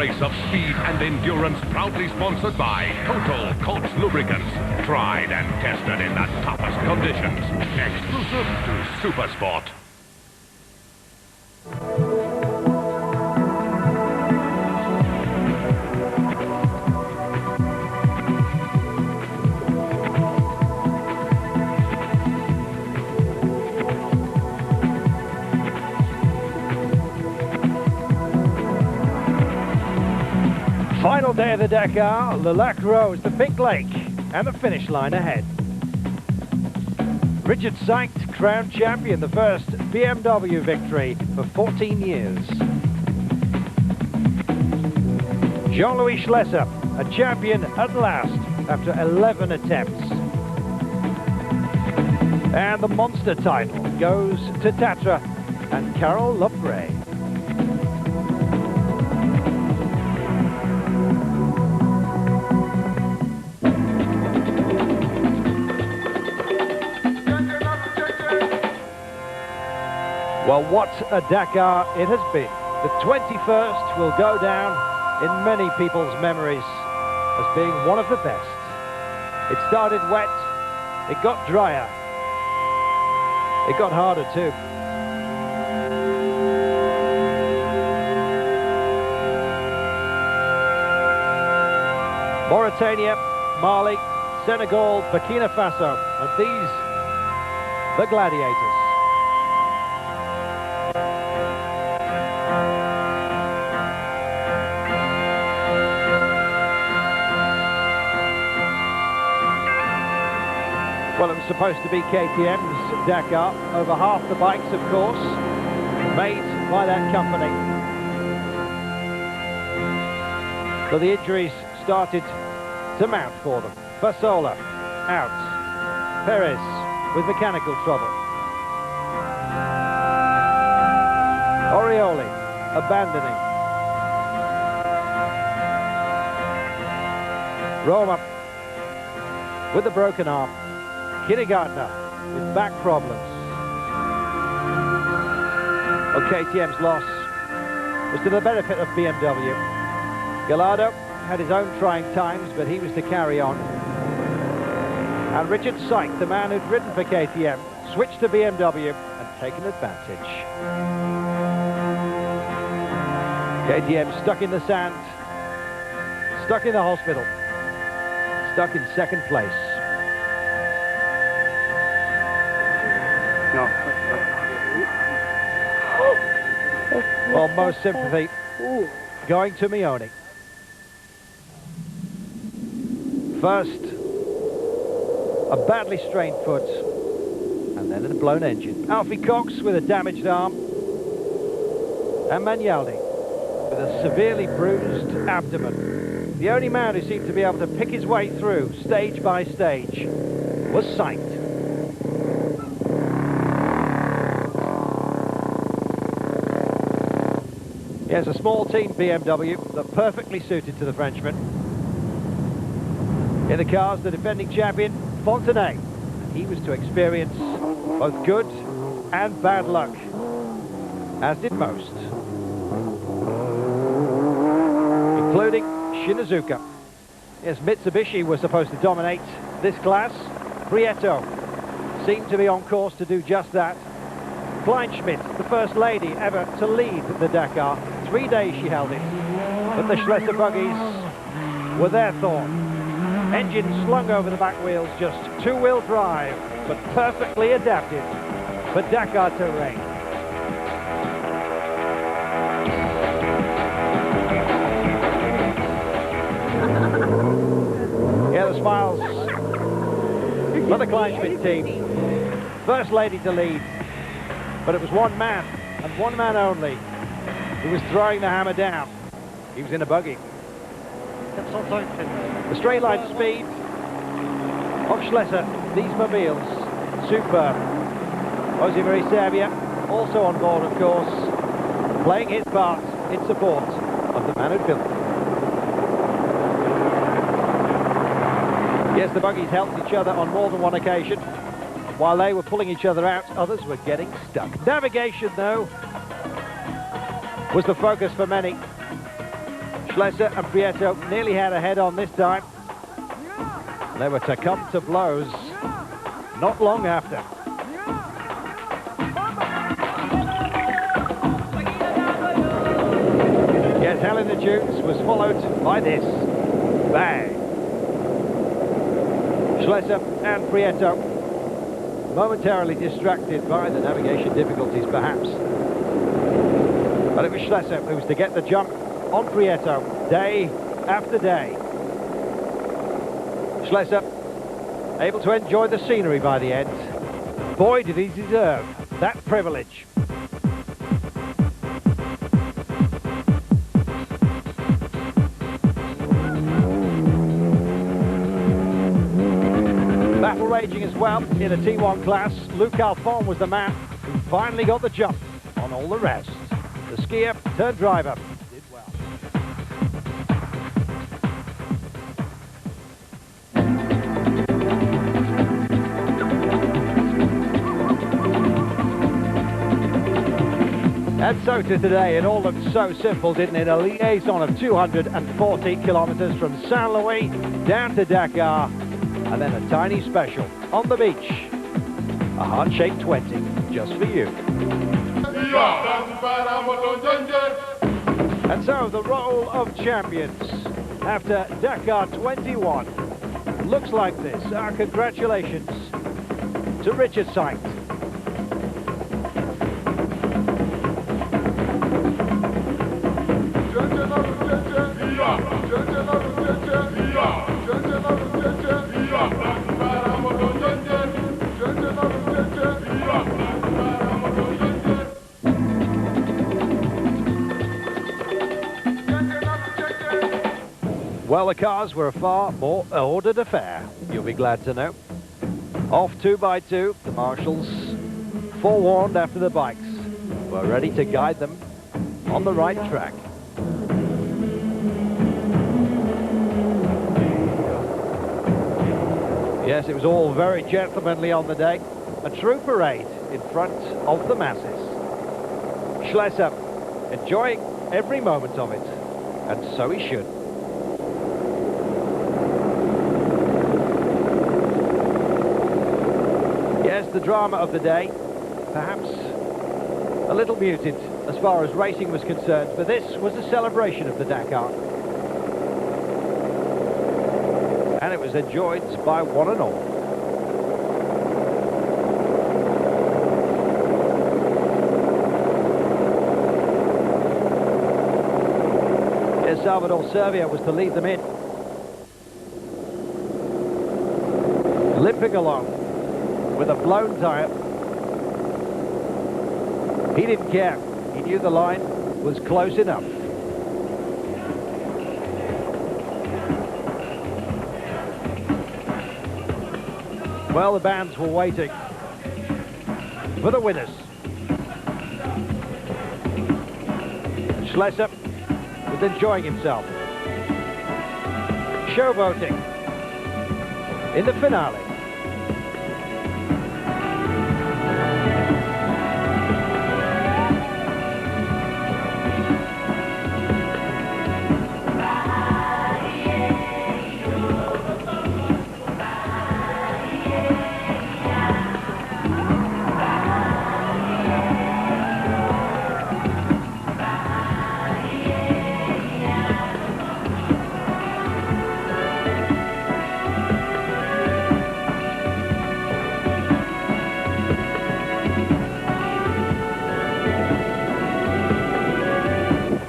race of speed and endurance, proudly sponsored by Total Coats Lubricants. Tried and tested in the toughest conditions. Exclusive to Supersport. Final day of the Dakar, Le Lac Rose, the Pink Lake, and the finish line ahead. Richard Sykes, crowned champion, the first BMW victory for 14 years. Jean-Louis Schlesser, a champion at last after 11 attempts. And the monster title goes to Tatra and Carol Lopre. Well, what a Dakar it has been. The 21st will go down in many people's memories as being one of the best. It started wet, it got drier, it got harder too. Mauritania, Mali, Senegal, Burkina Faso, and these, the gladiators. Well, it was supposed to be KTM's Dakar. Over half the bikes, of course, made by that company. So the injuries started to mount for them. Fasola out. Perez with mechanical trouble. Orioli abandoning. Roma with the broken arm. Kindergartner with back problems. Well, KTM's loss was to the benefit of BMW. Gallardo had his own trying times, but he was to carry on. And Richard Sykes, the man who'd ridden for KTM, switched to BMW and taken advantage. KTM stuck in the sand, stuck in the hospital, stuck in second place. Well, most sympathy going to Mione. First, a badly strained foot, and then a blown engine. Alfie Cox with a damaged arm, and Magnaldi with a severely bruised abdomen. The only man who seemed to be able to pick his way through, stage by stage, was Sykes. Yes, a small team BMW, that perfectly suited to the Frenchman. In the cars, the defending champion, Fontenay. He was to experience both good and bad luck, as did most, including Shinazuka. Yes, Mitsubishi was supposed to dominate this class. Prieto seemed to be on course to do just that. Kleinschmidt, the first lady ever to lead the Dakar. 3 days she held it, but the Schlesser buggies were their thorn. Engines slung over the back wheels, just two-wheel drive, but perfectly adapted for Dakar terrain. Yeah, the smiles for the Kleinschmidt team. First lady to lead, but it was one man, and one man only, who was throwing the hammer down. He was in a buggy. The straight line speed of Schlesser, these mobiles, superb. Jose Maria Serbia, also on board, of course, playing his part in support of the man who'd built it. Yes, the buggies helped each other on more than one occasion. While they were pulling each other out, others were getting stuck. Navigation, though, was the focus for many. Schlesser and Prieto nearly had a head-on this time. They were to come to blows not long after. Yes, Hell in the Dunes was followed by this. Bang! Schlesser and Prieto momentarily distracted by the navigation difficulties, perhaps. But it was Schlesser who was to get the jump on Prieto day after day. Schlesser able to enjoy the scenery by the end. Boy, did he deserve that privilege. Battle raging as well in the T1 class. Luc Alphon was the man who finally got the jump on all the rest. The skier turned driver did well. And so to today, it all looked so simple, didn't it? A liaison of 240 kilometers from Saint Louis down to Dakar, and then a tiny special on the beach. A heart-shaped 20 just for you. And so the roll of champions after Dakar 21 looks like this. Our congratulations to Richard Sainz. Well, the cars were a far more ordered affair, you'll be glad to know. Off 2 by 2, the marshals, forewarned after the bikes, were ready to guide them on the right track. Yes, it was all very gentlemanly on the day. A true parade in front of the masses. Schlesser enjoying every moment of it, and so he should. Yes, the drama of the day, perhaps a little muted as far as racing was concerned, but this was a celebration of the Dakar. And it was enjoyed by one and all. Yes, Salvador Servia was to lead them in. Limping along with a blown tyre. He didn't care. He knew the line was close enough. Well, the bands were waiting for the winners. Schlesser was enjoying himself. Showboating in the finale.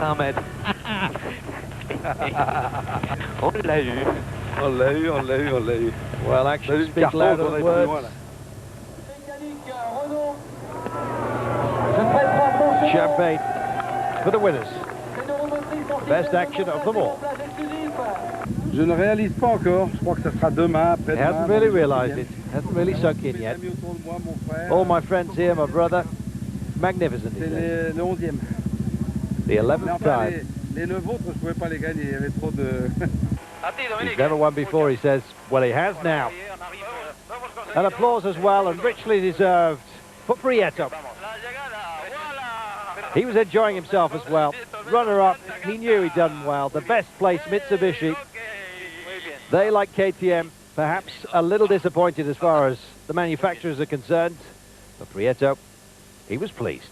Ahmed. On l'a eu. On l'a eu, on l'a eu, on l'a eu. Well, actions speak louder than words. Champagne for the winners. Best action of them all. Je ne réalise pas encore. Je crois que ça sera demain, après-demain. Hasn't really realised it. Hasn't really sunk in yet. All my friends here, my brother. Magnificent. C'est le 11e. The 11th time. Les 9 autres, je ne pouvais pas les gagner. Il y avait trop de... He's never won before, he says. Well, he has now. And applause as well, and richly deserved for Prieto. He was enjoying himself as well. runner-up. He knew he'd done well. The best place, Mitsubishi. They, like KTM, perhaps a little disappointed as far as the manufacturers are concerned. But Prieto, he was pleased.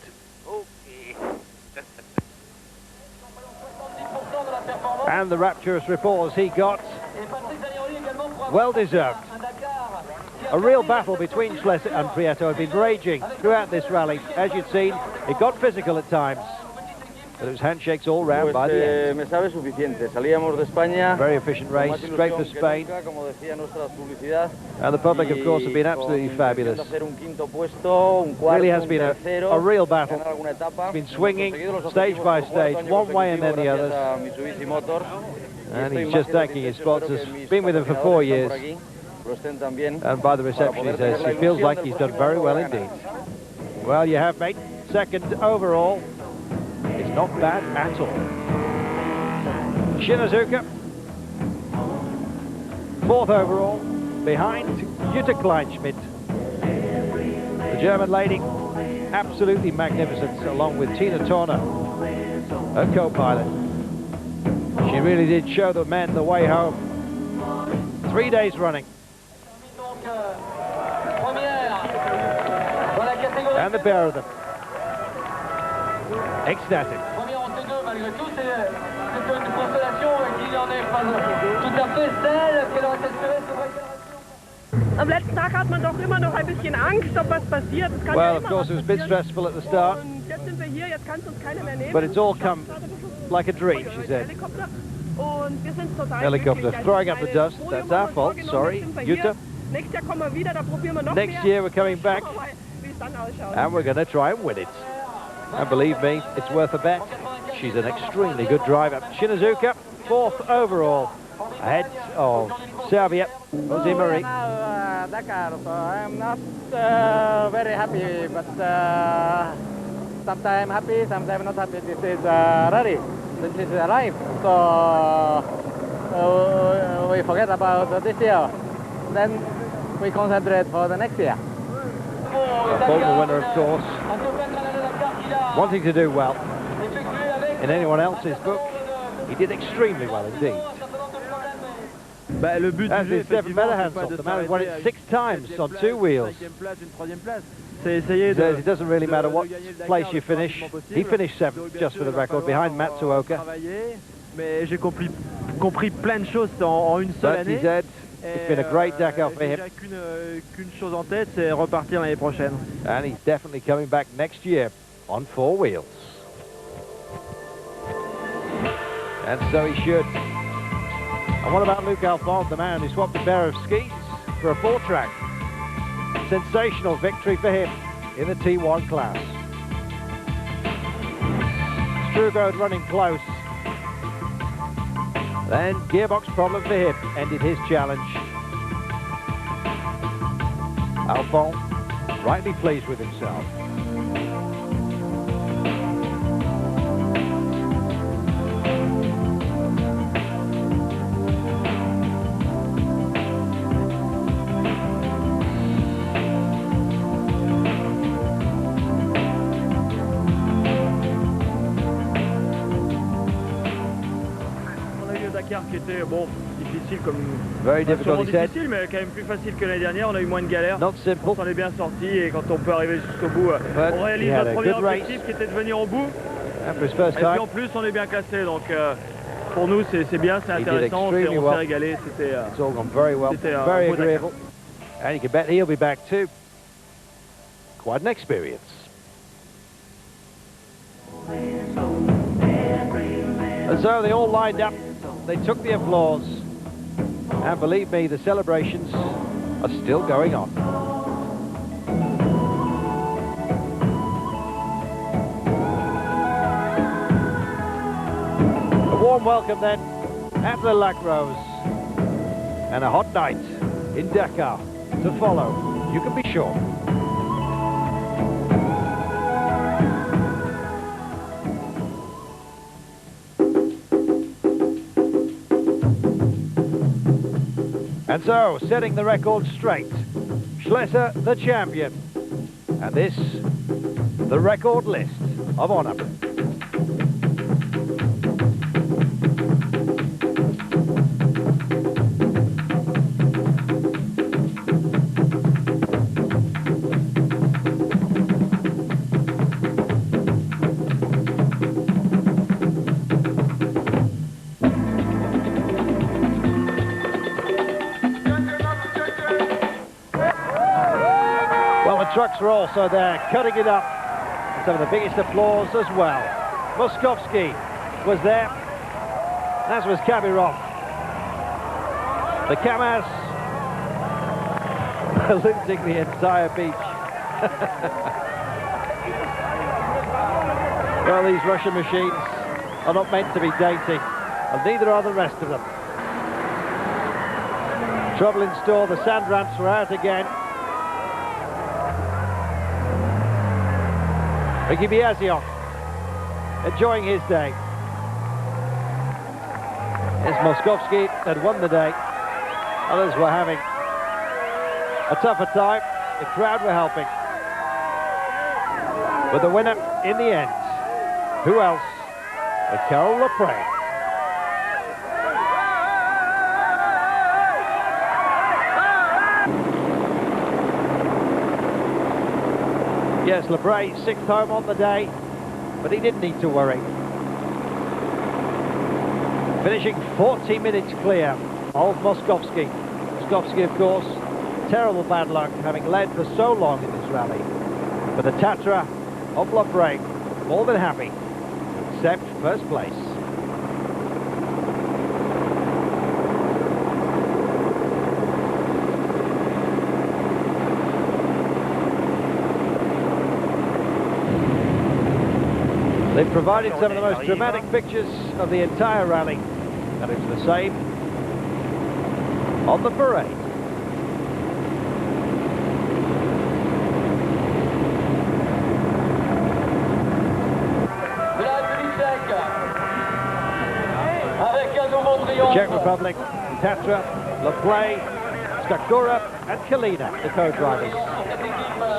And the rapturous applause he got, well deserved. A real battle between Schlesser and Prieto had been raging throughout this rally. As you'd seen, it got physical at times. But it was handshakes all round by the end. Me sabe suficiente. Salíamos de España. Very efficient race, straight for Spain. And the public, of course, have been absolutely fabulous. Really has been a real battle. It's been swinging stage by stage, one way and then the others. And he's just thanking his sponsors. Been with them for 4 years. And by the reception, he says he feels like he's done very well indeed. Well, you have, mate. Second overall. It's not bad at all. Shinozuka, 4th overall, behind Jutta Kleinschmidt. The German lady, absolutely magnificent, along with Tina Turner, her co-pilot. She really did show the men the way home. 3 days running. And the pair of them. Ecstatic. Am letzten Tag hat man doch immer noch ein bisschen Angst, ob was passiert. Well, of course, it was a bit stressful at the start. Jetzt sind wir hier, jetzt kann uns keiner mehr nehmen. But it's all come like a dream, she said. Und wir sind total Helicopter throwing up the dust. That's our fault. Sorry, Jutta. Nächstes Jahr kommen wir wieder, da probieren wir noch Next mehr. year we're coming back. Wie es dann ausschaut. And we're going to try and win it. And believe me, it's worth a bet. She's an extremely good driver. Shinozuka, 4th overall, ahead of Serbia, Jose Marie. Dakar, so I'm not very happy, but sometimes happy, sometimes not happy. This is rally. This is life. So we forget about this year. Then we concentrate for the next year. A former winner, of course, wanting to do well. In anyone else's book, he did extremely well indeed. As is Stefan Mederhansson, the man who won it 6 times on 2 wheels. He says it doesn't really matter what place you finish. He finished 7th, just for the record, behind Matsuoka. Mais j'ai compris plein de choses en une seule année. He said it's been a great Dakar for him. Qu'une chose en tête, c'est repartir l'année prochaine. And he's definitely coming back next year on 4 wheels. And so he should. And what about Luc Alphonse, the man who swapped a pair of skis for a 4-track? Sensational victory for him in the T1 class. Strugode running close. Then gearbox problem for him ended his challenge. Alphonse rightly pleased with himself. Qui était bon, difficile comme Very difficult, he said. difficile, mais quand même plus facile que l'année dernière. On a eu moins de galères. Not simple. On s'en est bien sorti et quand on peut arriver jusqu'au bout, on réalise notre premier objectif qui était de venir au bout. After his first Et puis time, en plus, on est bien classé, donc pour nous c'est bien, c'est intéressant. On s'est régalé. C'était it's all gone very well, very agreeable. And you can bet he'll be back too. Quite an experience. And so they all lined up. They took the applause, and believe me, the celebrations are still going on. A warm welcome then at the Lac Rose, and a hot night in Dakar to follow, you can be sure. And so, setting the record straight, Schlesser the champion, and this, the record list of honour. trucks were also there, cutting it up. And some of the biggest applause as well. Moskovsky was there, as was Kabirov. The Kamaz losing the entire beach. Well, these Russian machines are not meant to be dainty, and neither are the rest of them. Trouble in store, the sand ramps were out again. Ricky Biazion enjoying his day. As Moskovsky had won the day, others were having a tougher time. The crowd were helping. But the winner in the end, who else but Carol Lepre. Yes, Lepre, sixth home on the day, but he didn't need to worry. Finishing 40 minutes clear of Moskovsky. Moskovsky, of course, terrible bad luck, having led for so long in this rally. But the Tatra of Lepre, more than happy to accept first place. They've provided some of the most dramatic pictures of the entire rally, and it's the same on the parade. The Czech Republic, Tatra, Lepre, Skakura and Kalina, the co-drivers,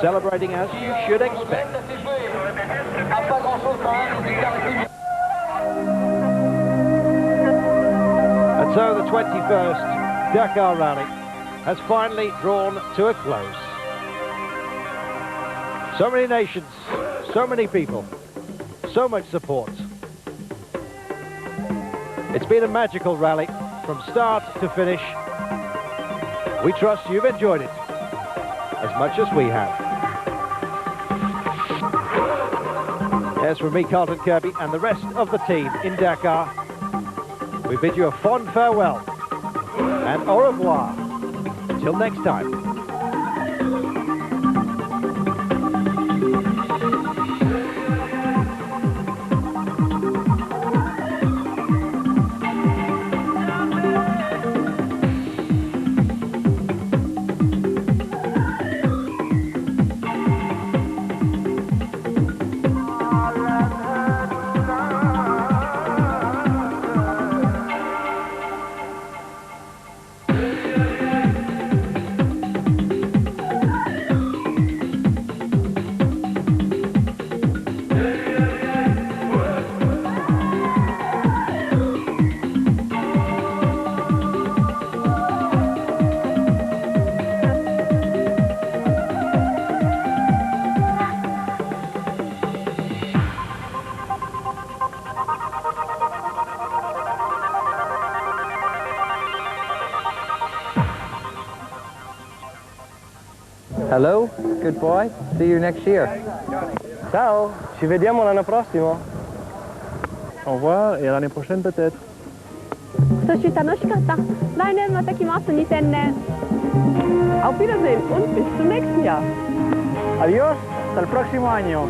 celebrating as you should expect. And so the 21st Dakar Rally has finally drawn to a close. So many nations, so many people, so much support. It's been a magical rally from start to finish. We trust you've enjoyed it as much as we have. Yes, from me, Carlton Kirby, and the rest of the team in Dakar, we bid you a fond farewell and au revoir. Till next time. Hello, good boy. See you next year. Ciao, ci vediamo l'anno prossimo. Au revoir et à l'année prochaine peut-être. 今年楽しかった。来年また来ます、2000年。Auf Wiedersehen und bis zum nächsten Jahr. Adiós, hasta el próximo año.